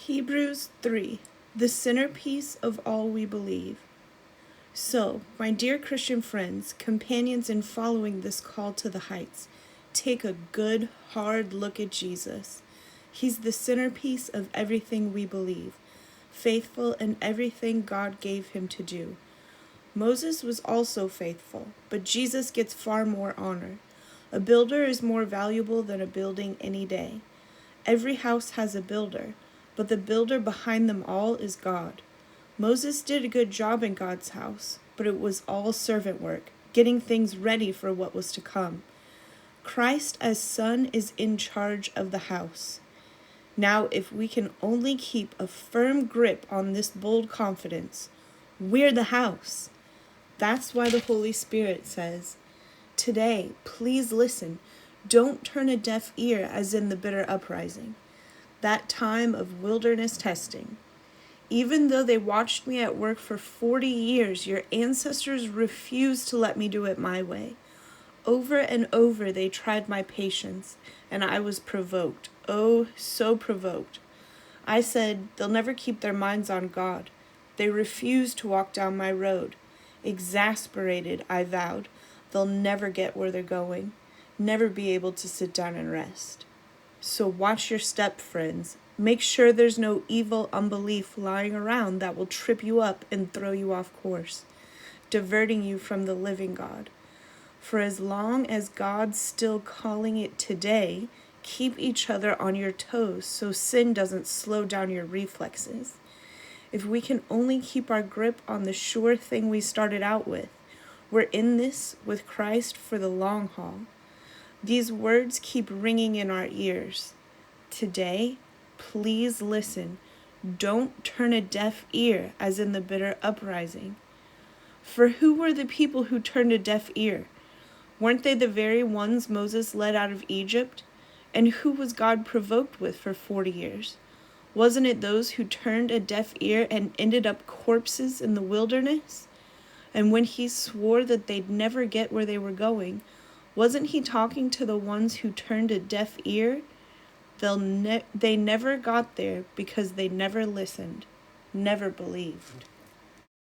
Hebrews 3, the centerpiece of all we believe. So, my dear Christian friends, companions in following this call to the heights, take a good, hard look at Jesus. He's the centerpiece of everything we believe, faithful in everything God gave him to do. Moses was also faithful, but Jesus gets far more honor. A builder is more valuable than a building any day. Every house has a builder, but the builder behind them all is God. Moses did a good job in God's house, but it was all servant work, getting things ready for what was to come. Christ as Son is in charge of the house. Now, if we can only keep a firm grip on this bold confidence, we're the house. That's why the Holy Spirit says, "Today, please listen. Don't turn a deaf ear as in the bitter uprising," that time of wilderness testing. Even though they watched me at work for 40 years, your ancestors refused to let me do it my way. Over and over they tried my patience, and I was provoked. Oh, so provoked. I said, they'll never keep their minds on God. They refused to walk down my road. Exasperated, I vowed, they'll never get where they're going, never be able to sit down and rest. So watch your step, friends. Make sure there's no evil unbelief lying around that will trip you up and throw you off course, diverting you from the living God. For as long as God's still calling it today, keep each other on your toes so sin doesn't slow down your reflexes. If we can only keep our grip on the sure thing we started out with, we're in this with Christ for the long haul. These words keep ringing in our ears. Today, please listen. Don't turn a deaf ear as in the bitter uprising. For who were the people who turned a deaf ear? Weren't they the very ones Moses led out of Egypt? And who was God provoked with for 40 years? Wasn't it those who turned a deaf ear and ended up corpses in the wilderness? And when he swore that they'd never get where they were going, wasn't he talking to the ones who turned a deaf ear? They never got there because they never listened, never believed.